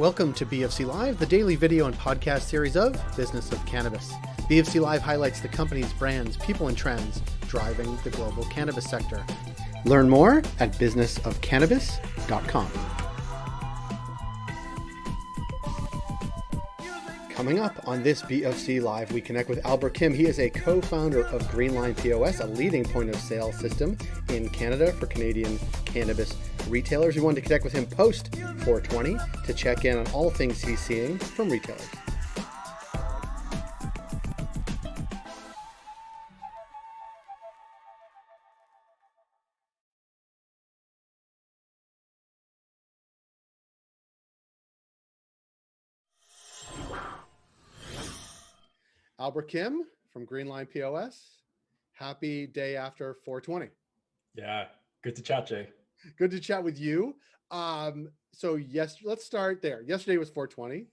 Welcome to BFC Live, the daily video and podcast series of Business of Cannabis. BFC Live highlights the company's brands, people, and trends driving the global cannabis sector. Learn more at businessofcannabis.com. Coming up on this BFC Live, we connect with Albert Kim. He is a co-founder of Greenline POS, a leading point-of-sale system in Canada for Canadian cannabis retailers. We wanted to connect with him post 420 to check in on all things he's seeing from retailers. Albert Kim from Greenline POS. Happy day after 420. Yeah, good to chat, Jay. Good to chat with you. So yes, let's start there. Yesterday was 420.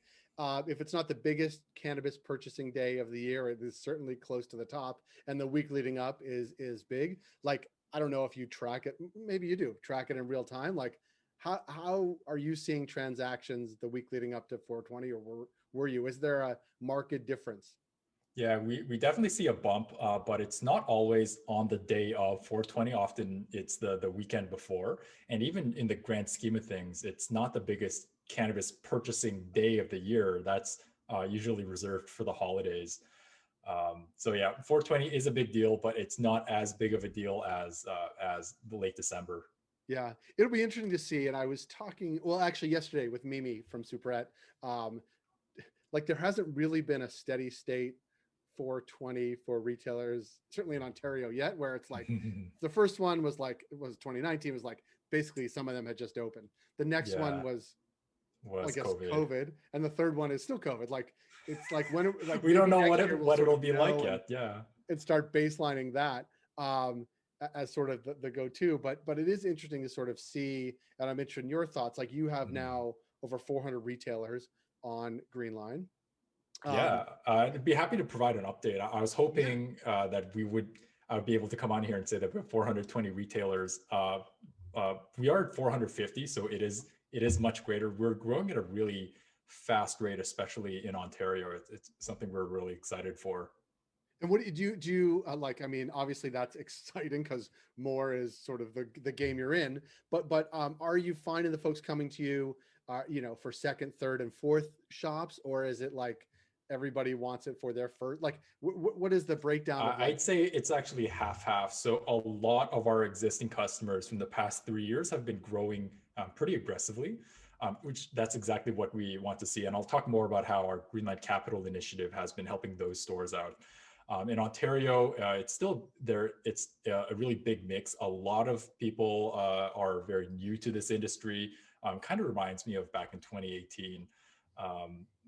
If it's not the biggest cannabis purchasing day of the year, it is certainly close to the top. And the week leading up is big. Like, I don't know if you track it. Maybe you do track it in real time. Like, how are you seeing transactions the week leading up to 420, or were you? Is there a market difference? Yeah, we definitely see a bump, but it's not always on the day of 420. Often it's the weekend before. And even in the grand scheme of things, it's not the biggest cannabis purchasing day of the year. That's usually reserved for the holidays. So yeah, 420 is a big deal, but it's not as big of a deal as the late December. Yeah, it'll be interesting to see. And I was talking, well, actually yesterday with Mimi from Superette, like there hasn't really been a steady state 420 for retailers, certainly in Ontario yet, where it's like the first one was like, it was 2019, was like basically some of them had just opened. The next one was I guess COVID, and the third one is still COVID. Like it's like when it, like we don't know what it'll be like yet. Yeah, and start baselining that as sort of the go-to. But it is interesting to sort of see, and I'm interested in your thoughts. Like you have now over 400 retailers on Greenline. Yeah, I'd be happy to provide an update. I was hoping that I would be able to come on here and say that we have 420 retailers. We are at 450, so it is much greater. We're growing at a really fast rate, especially in Ontario. It's something we're really excited for. And what do you like? I mean, obviously that's exciting because more is sort of the game you're in. But are you finding the folks coming to you, for second, third, and fourth shops, or is it like everybody wants it for their first? Like, what is the breakdown of I'd say it's actually half. So a lot of our existing customers from the past 3 years have been growing pretty aggressively, which that's exactly what we want to see. And I'll talk more about how our Greenlight Capital initiative has been helping those stores out. In Ontario, it's still there. It's a really big mix. A lot of people are very new to this industry. Kind of reminds me of back in 2018.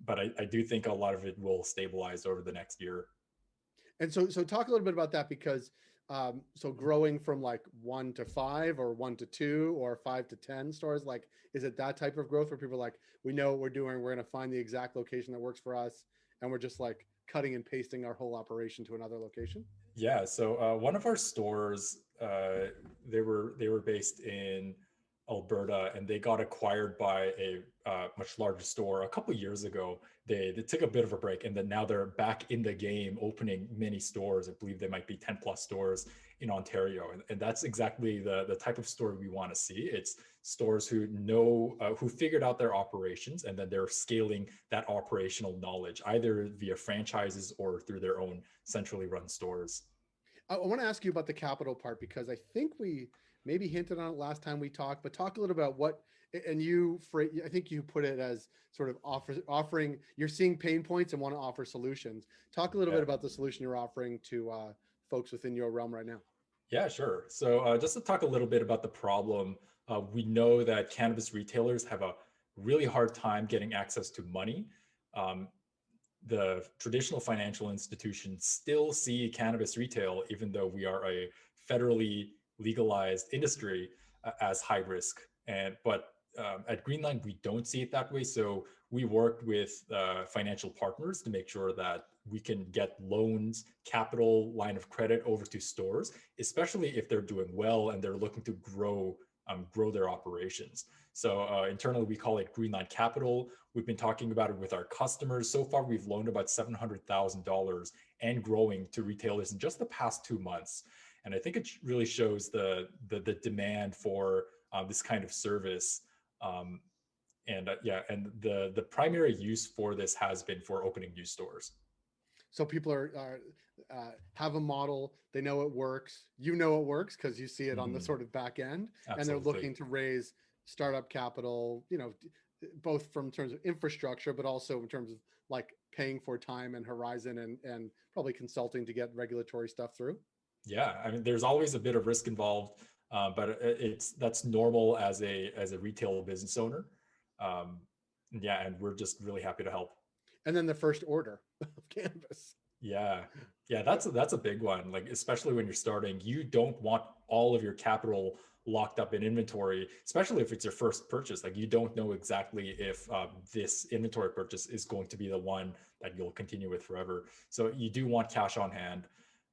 But I do think a lot of it will stabilize over the next year. And so talk a little bit about that, because so growing from like 1 to 5 or 1 to 2 or 5 to 10 stores, like, is it that type of growth where people are like, we know what we're doing, we're going to find the exact location that works for us, and we're just like cutting and pasting our whole operation to another location? Yeah. So one of our stores, they were based in Alberta, and they got acquired by a much larger store a couple of years ago. They took a bit of a break, and then now they're back in the game, opening many stores. I believe they might be 10 plus stores in Ontario, and that's exactly the type of store we want to see. It's stores who know who figured out their operations, and then they're scaling that operational knowledge either via franchises or through their own centrally run stores. I want to ask you about the capital part, because I think we maybe hinted on it last time we talked, but talk a little about what, and I think you put it as sort of offering, you're seeing pain points and want to offer solutions. Talk a little bit about the solution you're offering to folks within your realm right now. Yeah, sure. So just to talk a little bit about the problem, we know that cannabis retailers have a really hard time getting access to money. The traditional financial institutions still see cannabis retail, even though we are a federally legalized industry, as high risk. But at Greenline, we don't see it that way. So we worked with financial partners to make sure that we can get loans, capital, line of credit over to stores, especially if they're doing well and they're looking to grow grow their operations. So internally, we call it Greenline Capital. We've been talking about it with our customers. So far, we've loaned about $700,000 and growing to retailers in just the past 2 months. And I think it really shows the demand for this kind of service. Um, and the primary use for this has been for opening new stores. So people have a model, they know it works, you know it works because you see it on the Mhm. sort of back end, and they're Absolutely. looking to raise startup capital, both from terms of infrastructure, but also in terms of like paying for time and horizon and probably consulting to get regulatory stuff through. Yeah, I mean, there's always a bit of risk involved, but that's normal as a retail business owner. Um, yeah, and we're just really happy to help. And then the first order of cannabis. Yeah, yeah, that's a big one. Like especially when you're starting, you don't want all of your capital locked up in inventory, especially if it's your first purchase. Like you don't know exactly if this inventory purchase is going to be the one that you'll continue with forever. So you do want cash on hand.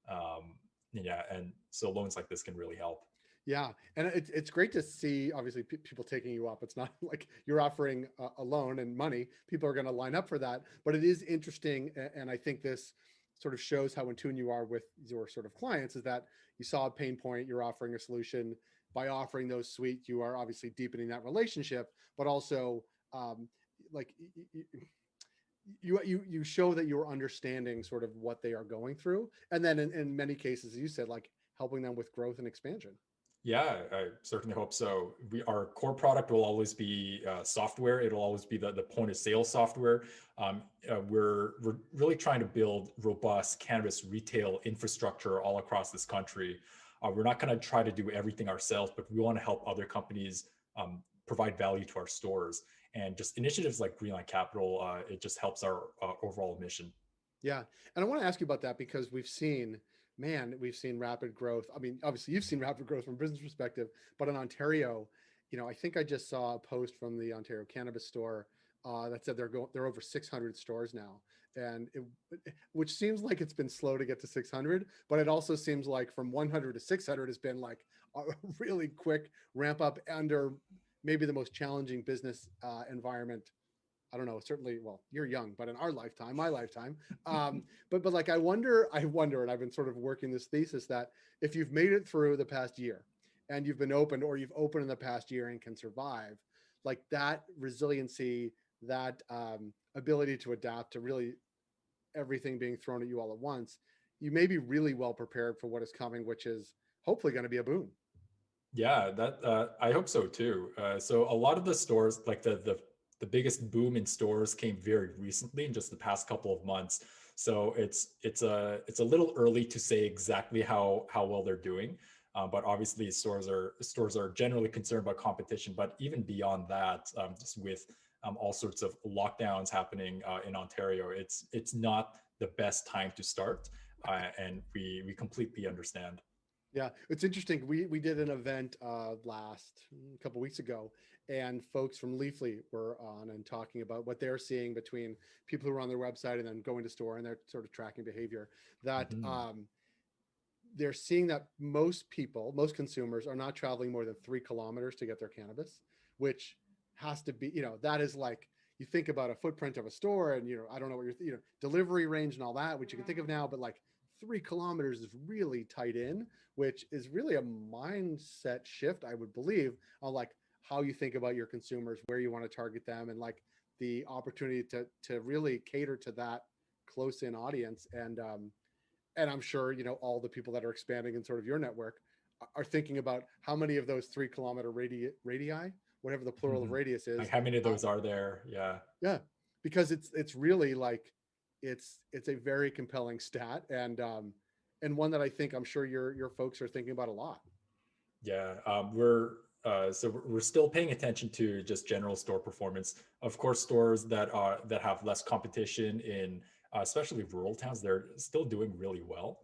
Um, yeah, and so loans like this can really help. Yeah, and it's great to see obviously people taking you up. It's not like you're offering a loan and money. People are going to line up for that, but it is interesting, and I think this sort of shows how in tune you are with your sort of clients. Is that you saw a pain point, you're offering a solution. By offering those suite, you are obviously deepening that relationship, but also like you show that you're understanding sort of what they are going through, and then in many cases, as you said, like helping them with growth and expansion. Yeah, I certainly hope so. Our core product will always be software. It'll always be the point of sale software. We're really trying to build robust cannabis retail infrastructure all across this country. We're not going to try to do everything ourselves, but we want to help other companies provide value to our stores. And just initiatives like Greenline Capital, it just helps our overall mission. Yeah. And I want to ask you about that because we've seen rapid growth. I mean, obviously you've seen rapid growth from a business perspective, but in Ontario, I think I just saw a post from the Ontario Cannabis Store that said they're over 600 stores now. And which seems like it's been slow to get to 600, but it also seems like from 100 to 600 has been like a really quick ramp up under maybe the most challenging business environment. I don't know, certainly, well, you're young, but in our lifetime, my lifetime, but like, I wonder, and I've been sort of working this thesis that if you've made it through the past year and you've been opened or you've opened in the past year and can survive, like that resiliency, that ability to adapt to really everything being thrown at you all at once, you may be really well prepared for what is coming, which is hopefully going to be a boon. Yeah, that I hope so too. So a lot of the stores, like the biggest boom in stores, came very recently in just the past couple of months. So it's a little early to say exactly how well they're doing. But obviously, stores are generally concerned about competition. But even beyond that, just with all sorts of lockdowns happening in Ontario, it's not the best time to start, and we completely understand. Yeah, it's interesting. We did an event last a couple weeks ago, and folks from Leafly were on and talking about what they're seeing between people who are on their website and then going to store and they're sort of tracking behavior. That Mhm. they're seeing that most people, most consumers, are not traveling more than 3 kilometers to get their cannabis, which has to be, that is like you think about a footprint of a store, and I don't know what delivery range and all that, which you can think of now, but like 3 kilometers is really tight in, which is really a mindset shift, I would believe, on like how you think about your consumers, where you want to target them, and like the opportunity to really cater to that close in audience. And I'm sure all the people that are expanding in sort of your network are thinking about how many of those 3 kilometer radii, whatever the plural of Mhm. radius Like is. how many of those are there? Yeah. Yeah, because it's really like it's a very compelling stat, and one that I think I'm sure your folks are thinking about a lot. Yeah. We're still paying attention to just general store performance. Of course, stores that have less competition in especially rural towns, they're still doing really well.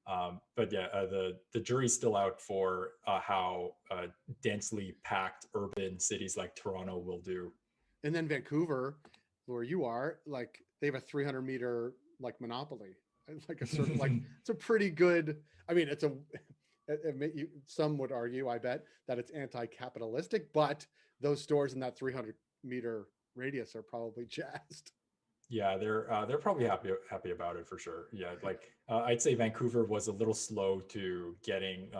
Yeah. But yeah, the jury's still out for how densely packed urban cities like Toronto will do. And then Vancouver, where you are, like they have a 300-meter like monopoly, like a sort of like it's a pretty good. I mean, some would argue, I bet, that it's anti-capitalistic, but those stores in that 300-meter radius are probably jazzed. Yeah, they're probably happy about it for sure. Yeah, like I'd say Vancouver was a little slow to getting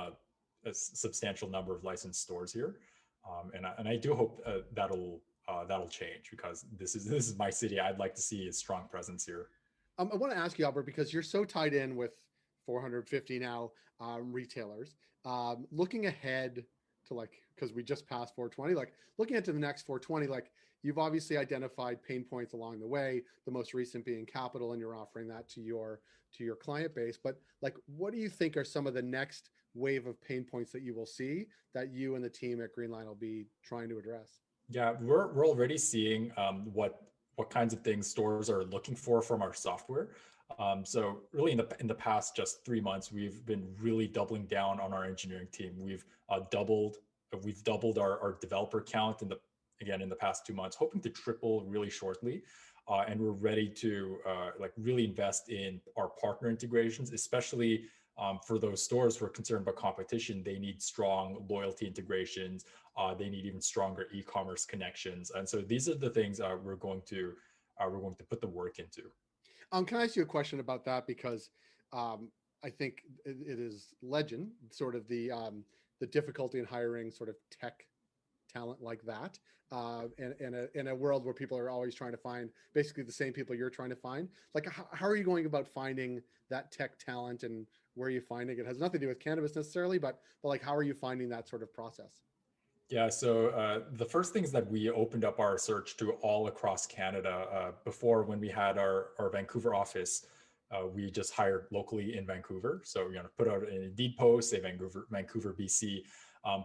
a substantial number of licensed stores here, and I do hope that'll change because this is my city. I'd like to see a strong presence here. I want to ask you, Albert, because you're so tied in with 450 now retailers. Looking ahead to because we just passed 420, looking into the next 420, you've obviously identified pain points along the way. The most recent being capital, and you're offering that to your client base. But what do you think are some of the next wave of pain points that you will see that you and the team at Greenline will be trying to address? Yeah, we're already seeing what kinds of things stores are looking for from our software. So really in the past just 3 months, we've been really doubling down on our engineering team. We've doubled our developer count in the past 2 months, hoping to triple really shortly. And we're ready to really invest in our partner integrations, especially for those stores who are concerned about competition. They need strong loyalty integrations. They need even stronger e-commerce connections. And so these are the things we're going to put the work into. Can I ask you a question about that? Because I think it is legend, sort of the difficulty in hiring sort of tech talent like that, in a world where people are always trying to find basically the same people you're trying to find. How are you going about finding that tech talent, and where are you finding it? It has nothing to do with cannabis necessarily, but how are you finding that sort of process? Yeah, so the first thing is that we opened up our search to all across Canada. Before, when we had our Vancouver office, we just hired locally in Vancouver. So put out an Indeed post, say Vancouver, BC.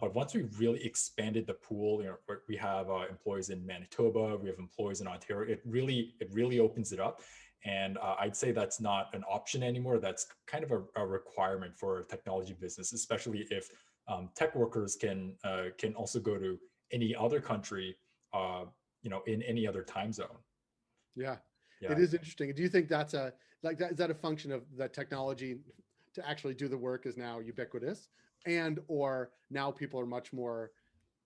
But once we really expanded the pool, we have employees in Manitoba, we have employees in Ontario. It really opens it up. And I'd say that's not an option anymore. That's kind of a requirement for a technology business, especially if tech workers can also go to any other country, in any other time zone. Yeah, it is interesting. Do you think that's is that a function of the technology to actually do the work is now ubiquitous, and or now people are much more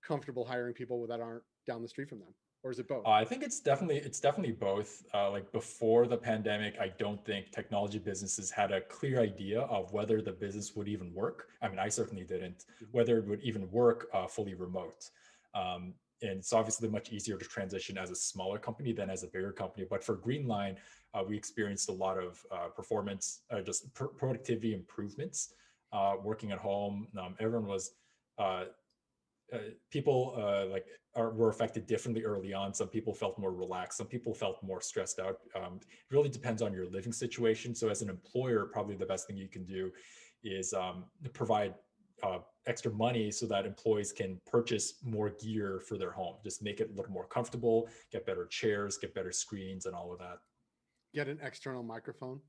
comfortable hiring people that aren't down the street from them? Or is it both? I think it's definitely both. Before the pandemic, I don't think technology businesses had a clear idea of whether the business would even work. I mean, I certainly didn't, whether it would even work fully remote. And it's obviously much easier to transition as a smaller company than as a bigger company. But for Greenline, we experienced a lot of performance, productivity improvements, working at home. Everyone was people were affected differently early on. Some people felt more relaxed. Some people felt more stressed out. It really depends on your living situation. So as an employer, probably the best thing you can do is provide extra money so that employees can purchase more gear for their home. Just make it a little more comfortable, get better chairs, get better screens, and all of that. Get an external microphone.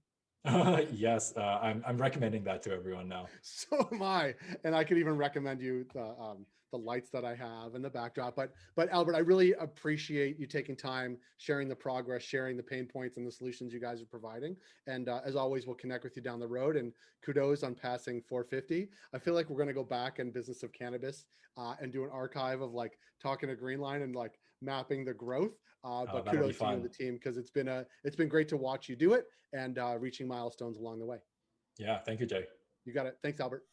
Yes, I'm recommending that to everyone now. So am I, and I could even recommend you the lights that I have and the backdrop. But Albert, I really appreciate you taking time, sharing the progress, sharing the pain points and the solutions you guys are providing. And as always, we'll connect with you down the road. And kudos on passing 450. I feel like we're going to go back in Business of Cannabis and do an archive of talking to Greenline and mapping the growth. But kudos to you and the team, because it's been great to watch you do it and reaching milestones along the way. Yeah, thank you, Jay. You got it. Thanks, Albert.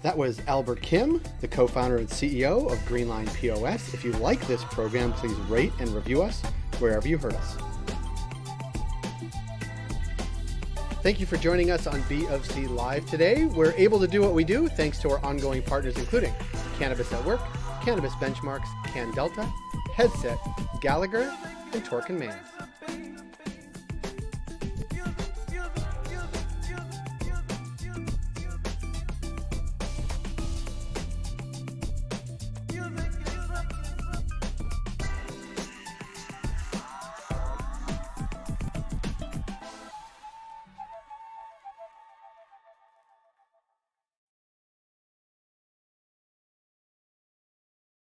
That was Albert Kim, the co-founder and CEO of Greenline POS. If you like this program, please rate and review us wherever you heard us. Thank you for joining us on B of C Live today. We're able to do what we do thanks to our ongoing partners, including Cannabis at Work, Cannabis Benchmarks, Can Delta, Headset, Gallagher, and Torque & Mans.